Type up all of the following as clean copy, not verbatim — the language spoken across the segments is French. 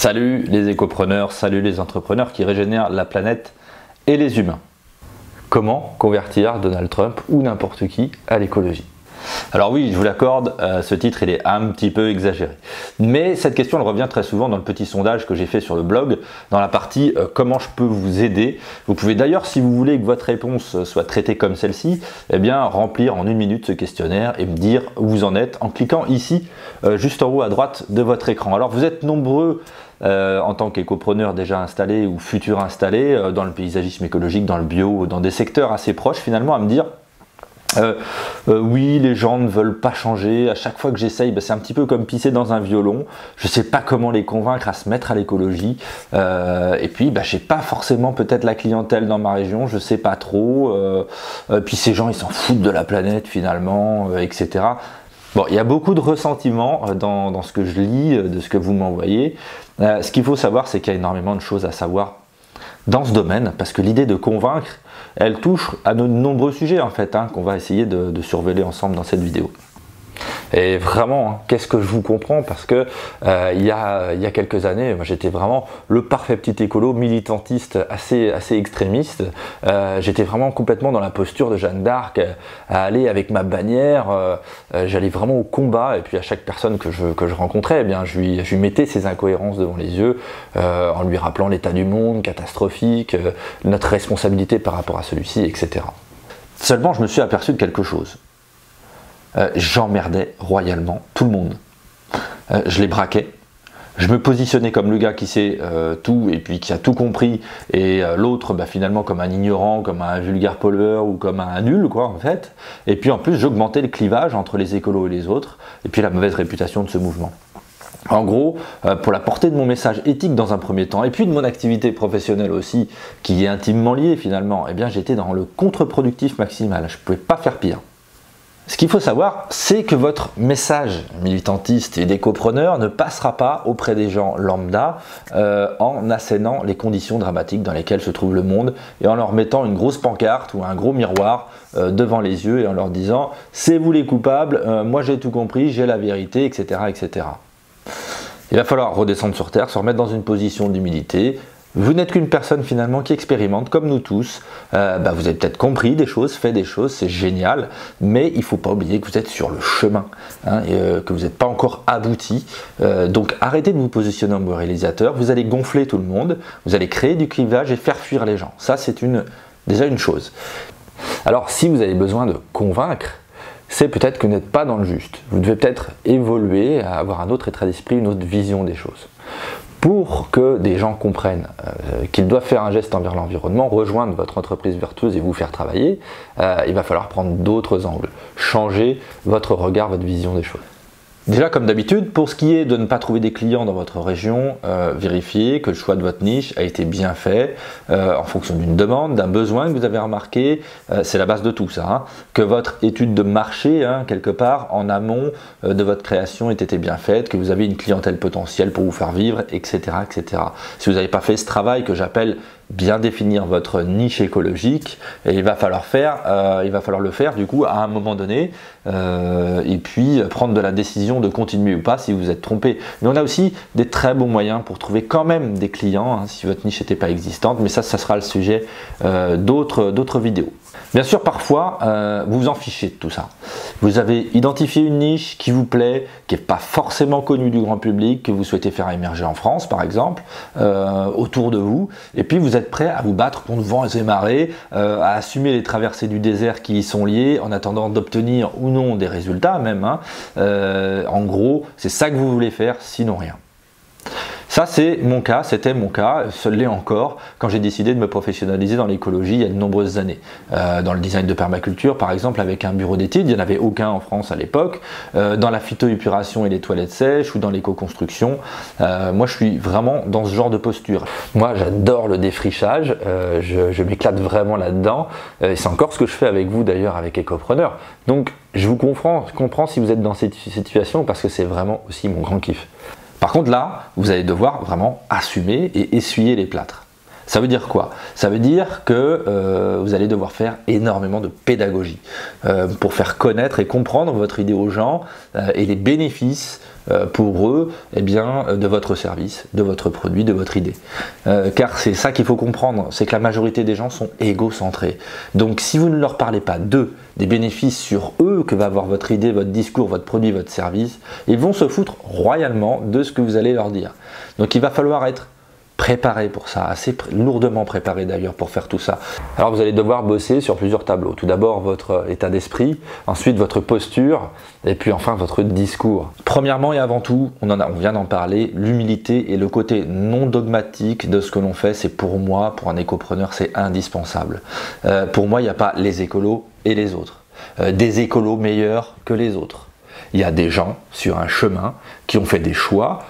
Salut les écopreneurs, salut les entrepreneurs qui régénèrent la planète et les humains. Comment convertir Donald Trump ou n'importe qui à l'écologie? Alors oui, je vous l'accorde, ce titre il est un petit peu exagéré. Mais cette question elle revient très souvent dans le petit sondage que j'ai fait sur le blog, dans la partie comment je peux vous aider. Vous pouvez d'ailleurs, si vous voulez que votre réponse soit traitée comme celle-ci, eh bien remplir en 1 minute ce questionnaire et me dire où vous en êtes en cliquant ici, juste en haut à droite de votre écran. Alors vous êtes nombreux en tant qu'écopreneurs déjà installés ou futurs installés dans le paysagisme écologique, dans le bio, dans des secteurs assez proches finalement à me dire oui, les gens ne veulent pas changer. À chaque fois que j'essaye, c'est un petit peu comme pisser dans un violon. Je ne sais pas comment les convaincre à se mettre à l'écologie. Et puis, je n'ai pas forcément peut-être la clientèle dans ma région. Je ne sais pas trop. Puis ces gens, ils s'en foutent de la planète finalement, etc. Bon, il y a beaucoup de ressentiment dans ce que je lis, de ce que vous m'envoyez. Ce qu'il faut savoir, c'est qu'il y a énormément de choses à savoir dans ce domaine, parce que l'idée de convaincre, elle touche à de nombreux sujets en fait, qu'on va essayer de survoler ensemble dans cette vidéo. Et vraiment, qu'est-ce que je vous comprends, parce que il y a quelques années, moi j'étais vraiment le parfait petit écolo, militantiste, assez extrémiste. J'étais vraiment complètement dans la posture de Jeanne d'Arc, à aller avec ma bannière. J'allais vraiment au combat, et puis à chaque personne que je rencontrais, eh bien, je lui mettais ses incohérences devant les yeux, en lui rappelant l'état du monde catastrophique, notre responsabilité par rapport à celui-ci, etc. Seulement, je me suis aperçu de quelque chose. J'emmerdais royalement tout le monde. Je les braquais. Je me positionnais comme le gars qui sait tout et puis qui a tout compris, et l'autre finalement comme un ignorant, comme un vulgaire pollueur ou comme un nul quoi en fait. Et puis en plus j'augmentais le clivage entre les écolos et les autres, et puis la mauvaise réputation de ce mouvement. En gros, pour la portée de mon message éthique dans un premier temps, et puis de mon activité professionnelle aussi, qui est intimement liée finalement, eh bien j'étais dans le contre-productif maximal. Je ne pouvais pas faire pire. Ce qu'il faut savoir, c'est que votre message militantiste et d'écopreneur ne passera pas auprès des gens lambda en assénant les conditions dramatiques dans lesquelles se trouve le monde et en leur mettant une grosse pancarte ou un gros miroir devant les yeux et en leur disant « c'est vous les coupables, moi j'ai tout compris, j'ai la vérité, etc. etc. » Il va falloir redescendre sur terre, se remettre dans une position d'humilité. Vous n'êtes qu'une personne finalement qui expérimente comme nous tous. Vous avez peut-être compris des choses, fait des choses, c'est génial, mais il ne faut pas oublier que vous êtes sur le chemin, et que vous n'êtes pas encore abouti. Donc arrêtez de vous positionner en moralisateur, vous allez gonfler tout le monde, vous allez créer du clivage et faire fuir les gens. Ça c'est déjà une chose. Alors si vous avez besoin de convaincre, c'est peut-être que vous n'êtes pas dans le juste. Vous devez peut-être évoluer, avoir un autre état d'esprit, une autre vision des choses. Pour que des gens comprennent qu'ils doivent faire un geste envers l'environnement, rejoindre votre entreprise vertueuse et vous faire travailler, il va falloir prendre d'autres angles, changer votre regard, votre vision des choses. Déjà comme d'habitude, pour ce qui est de ne pas trouver des clients dans votre région, vérifiez que le choix de votre niche a été bien fait en fonction d'une demande, d'un besoin que vous avez remarqué, c'est la base de tout ça, que votre étude de marché, quelque part en amont de votre création ait été bien faite, que vous avez une clientèle potentielle pour vous faire vivre, etc. etc. Si vous n'avez pas fait ce travail que j'appelle bien définir votre niche écologique, et il va falloir le faire du coup à un moment donné, et puis prendre de la décision de continuer ou pas si vous êtes trompé. Mais on a aussi des très bons moyens pour trouver quand même des clients si votre niche n'était pas existante, mais ça sera le sujet d'autres vidéos. Bien sûr, parfois, vous vous en fichez de tout ça. Vous avez identifié une niche qui vous plaît, qui n'est pas forcément connue du grand public, que vous souhaitez faire émerger en France, par exemple, autour de vous, et puis vous êtes prêt à vous battre contre vents et marées, à assumer les traversées du désert qui y sont liées, en attendant d'obtenir ou non des résultats même. En gros, c'est ça que vous voulez faire, sinon rien. Ça c'est mon cas, c'était mon cas, ce l'est encore quand j'ai décidé de me professionnaliser dans l'écologie il y a de nombreuses années. Dans le design de permaculture par exemple, avec un bureau d'études, il n'y en avait aucun en France à l'époque. Dans la phytoépuration et les toilettes sèches ou dans l'éco-construction, moi je suis vraiment dans ce genre de posture. Moi j'adore le défrichage, je m'éclate vraiment là-dedans, et c'est encore ce que je fais avec vous d'ailleurs avec Écopreneur. Donc je vous comprends si vous êtes dans cette situation, parce que c'est vraiment aussi mon grand kiff. Par contre là, vous allez devoir vraiment assumer et essuyer les plâtres. Ça veut dire quoi? Ça veut dire que vous allez devoir faire énormément de pédagogie pour faire connaître et comprendre votre idée aux gens et les bénéfices pour eux de votre service, de votre produit, de votre idée. Car c'est ça qu'il faut comprendre, c'est que la majorité des gens sont égocentrés. Donc si vous ne leur parlez pas d'eux, des bénéfices sur eux que va avoir votre idée, votre discours, votre produit, votre service, ils vont se foutre royalement de ce que vous allez leur dire. Donc il va falloir être préparé pour ça, assez lourdement préparé d'ailleurs pour faire tout ça. Alors vous allez devoir bosser sur plusieurs tableaux. Tout d'abord votre état d'esprit, ensuite votre posture et puis enfin votre discours. Premièrement et avant tout, on vient d'en parler, l'humilité et le côté non dogmatique de ce que l'on fait, c'est pour moi, pour un écopreneur, c'est indispensable. Pour moi, il n'y a pas les écolos et les autres. Des écolos meilleurs que les autres. Il y a des gens sur un chemin qui ont fait des choix,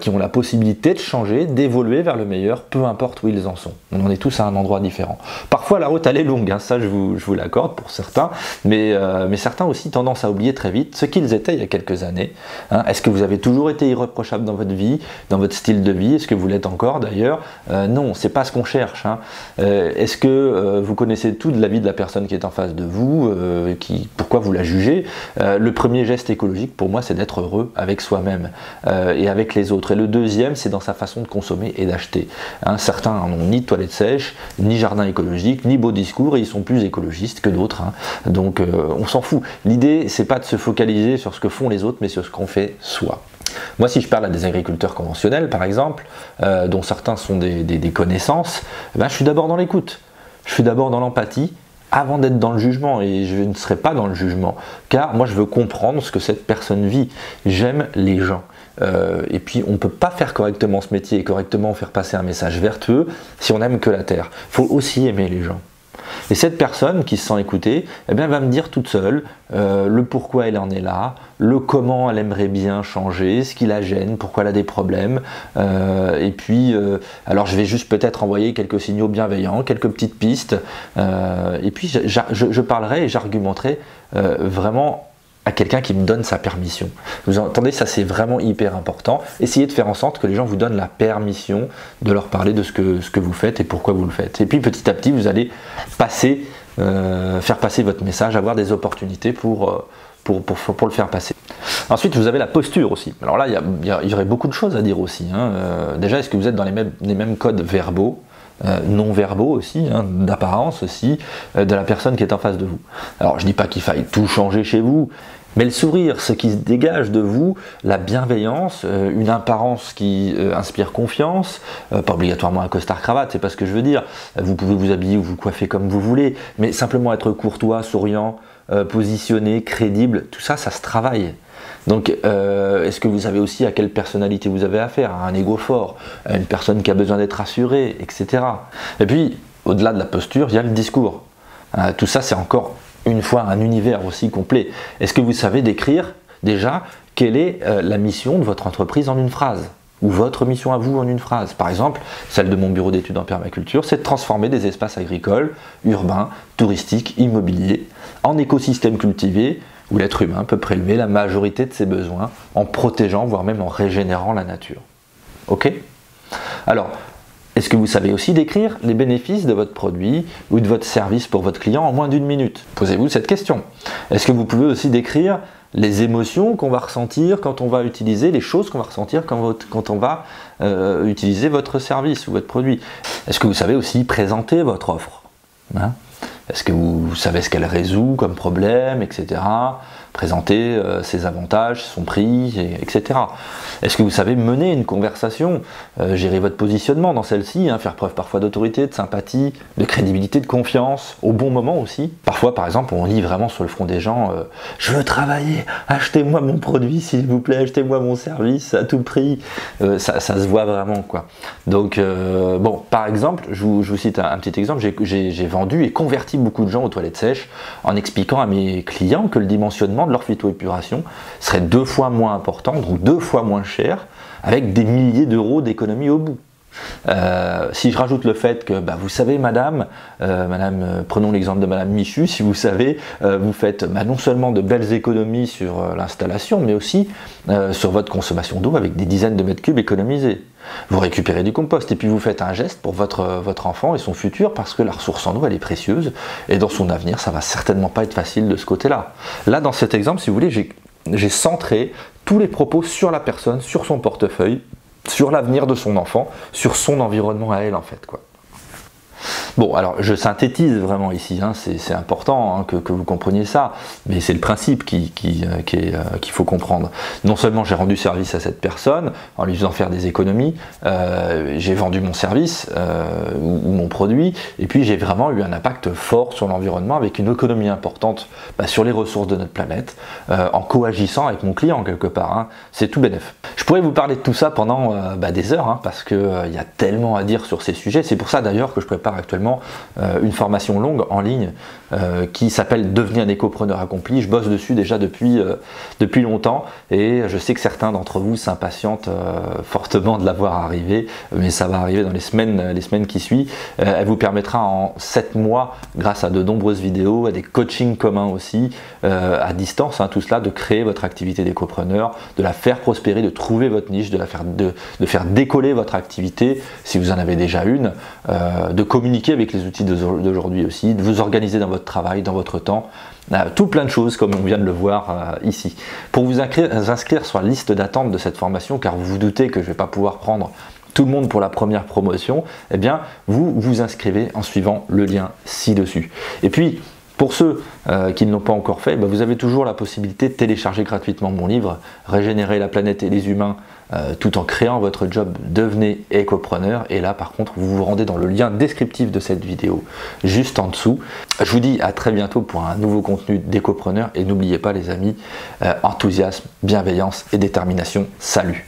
qui ont la possibilité de changer, d'évoluer vers le meilleur, peu importe où ils en sont. On en est tous à un endroit différent. Parfois la route elle est longue, hein, ça je vous l'accorde pour certains, mais certains aussi tendance à oublier très vite ce qu'ils étaient il y a quelques années. Hein. Est-ce que vous avez toujours été irréprochable dans votre vie, dans votre style de vie? Est-ce que vous l'êtes encore d'ailleurs? Non, c'est pas ce qu'on cherche. Hein. Est-ce que vous connaissez tout de la vie de la personne qui est en face de vous, pourquoi vous la jugez? Le premier geste écologique pour moi c'est d'être heureux avec soi-même et avec les autres. Et le deuxième, c'est dans sa façon de consommer et d'acheter. Hein, certains n'ont ni de toilettes sèches, ni jardin écologique, ni beau discours, et ils sont plus écologistes que d'autres. Hein. Donc on s'en fout. L'idée, c'est pas de se focaliser sur ce que font les autres, mais sur ce qu'on fait soi. Moi, si je parle à des agriculteurs conventionnels, par exemple, dont certains sont des connaissances, je suis d'abord dans l'écoute. Je suis d'abord dans l'empathie, avant d'être dans le jugement, et je ne serai pas dans le jugement, car moi je veux comprendre ce que cette personne vit. J'aime les gens. Et puis on ne peut pas faire correctement ce métier et correctement faire passer un message vertueux si on n'aime que la terre. Il faut aussi aimer les gens. Et cette personne qui se sent écoutée, va me dire toute seule le pourquoi elle en est là, le comment elle aimerait bien changer, ce qui la gêne, pourquoi elle a des problèmes. Et puis, alors je vais juste peut-être envoyer quelques signaux bienveillants, quelques petites pistes. Et puis je parlerai et j'argumenterai vraiment à quelqu'un qui me donne sa permission. Vous entendez, ça c'est vraiment hyper important. Essayez de faire en sorte que les gens vous donnent la permission de leur parler de ce que vous faites et pourquoi vous le faites. Et puis petit à petit, vous allez faire passer votre message, avoir des opportunités pour le faire passer. Ensuite, vous avez la posture aussi. Alors là, il y aurait beaucoup de choses à dire aussi. Hein. Déjà, est-ce que vous êtes dans les mêmes codes verbaux, non-verbaux aussi, hein, d'apparence aussi, de la personne qui est en face de vous? Alors, je ne dis pas qu'il faille tout changer chez vous, mais le sourire, ce qui se dégage de vous, la bienveillance, une apparence qui inspire confiance, pas obligatoirement un costard-cravate, c'est pas ce que je veux dire. Vous pouvez vous habiller ou vous coiffer comme vous voulez, mais simplement être courtois, souriant, positionné, crédible, tout ça, ça se travaille. Donc, est-ce que vous savez aussi à quelle personnalité vous avez affaire? À un ego fort, à une personne qui a besoin d'être rassurée, etc. Et puis, au-delà de la posture, il y a le discours. Tout ça, c'est encore une fois un univers aussi complet. Est-ce que vous savez décrire déjà quelle est la mission de votre entreprise en une phrase? Ou votre mission à vous en une phrase? Par exemple, celle de mon bureau d'études en permaculture, c'est de transformer des espaces agricoles, urbains, touristiques, immobiliers, en écosystèmes cultivés où l'être humain peut prélever la majorité de ses besoins en protégeant, voire même en régénérant la nature. Ok? Alors, est-ce que vous savez aussi décrire les bénéfices de votre produit ou de votre service pour votre client en moins d'une minute? Posez-vous cette question. Est-ce que vous pouvez aussi décrire les émotions qu'on va ressentir quand on va utiliser, les choses qu'on va ressentir quand on va utiliser votre service ou votre produit? Est-ce que vous savez aussi présenter votre offre, hein? Est-ce que vous savez ce qu'elle résout comme problème, etc. Présenter ses avantages, son prix, etc. Est-ce que vous savez mener une conversation, gérer votre positionnement dans celle-ci, hein, faire preuve parfois d'autorité, de sympathie, de crédibilité, de confiance, au bon moment aussi? Parfois, par exemple, on lit vraiment sur le front des gens « Je veux travailler, achetez-moi mon produit s'il vous plaît, achetez-moi mon service à tout prix ». Ça se voit vraiment, quoi. Donc, bon, par exemple, je vous cite un petit exemple, j'ai vendu et converti beaucoup de gens aux toilettes sèches en expliquant à mes clients que le dimensionnement de leur phytoépuration serait 2 fois moins important, donc 2 fois moins cher, avec des milliers d'euros d'économie au bout. Si je rajoute le fait que, vous savez madame, prenons l'exemple de madame Michu, si vous savez, vous faites non seulement de belles économies sur l'installation, mais aussi sur votre consommation d'eau avec des dizaines de mètres cubes économisés. Vous récupérez du compost et puis vous faites un geste pour votre enfant et son futur parce que la ressource en eau elle est précieuse et dans son avenir ça va certainement pas être facile de ce côté-là. Là dans cet exemple, si vous voulez, j'ai centré tous les propos sur la personne, sur son portefeuille, sur l'avenir de son enfant, sur son environnement à elle en fait quoi. Bon, alors je synthétise vraiment ici, hein, c'est important hein, que vous compreniez ça, mais c'est le principe qu'il faut comprendre. Non seulement j'ai rendu service à cette personne en lui faisant faire des économies, j'ai vendu mon service ou mon produit, et puis j'ai vraiment eu un impact fort sur l'environnement avec une économie importante sur les ressources de notre planète, en coagissant avec mon client quelque part. Hein, c'est tout bénef. Je pourrais vous parler de tout ça pendant des heures, hein, parce qu'il y a tellement à dire sur ces sujets. C'est pour ça d'ailleurs que je prépare actuellement une formation longue en ligne qui s'appelle Devenir un écopreneur accompli. Je bosse dessus déjà depuis longtemps et je sais que certains d'entre vous s'impatientent fortement de la voir arriver, mais ça va arriver dans les semaines qui suivent. Elle vous permettra en 7 mois, grâce à de nombreuses vidéos, à des coachings communs aussi, à distance, hein, tout cela, de créer votre activité d'écopreneur, de la faire prospérer, de trouver votre niche, de faire décoller votre activité si vous en avez déjà une, de communiquer avec les outils d'aujourd'hui aussi, de vous organiser dans votre travail, dans votre temps, tout plein de choses comme on vient de le voir ici. Pour vous inscrire sur la liste d'attente de cette formation, car vous vous doutez que je ne vais pas pouvoir prendre tout le monde pour la première promotion, eh bien vous vous inscrivez en suivant le lien ci-dessus. Et puis pour ceux qui ne l'ont pas encore fait, vous avez toujours la possibilité de télécharger gratuitement mon livre « Régénérer la planète et les humains tout en créant votre job, devenez écopreneur ». Et là par contre vous vous rendez dans le lien descriptif de cette vidéo juste en dessous. Je vous dis à très bientôt pour un nouveau contenu d'écopreneur et n'oubliez pas les amis, enthousiasme, bienveillance et détermination. Salut!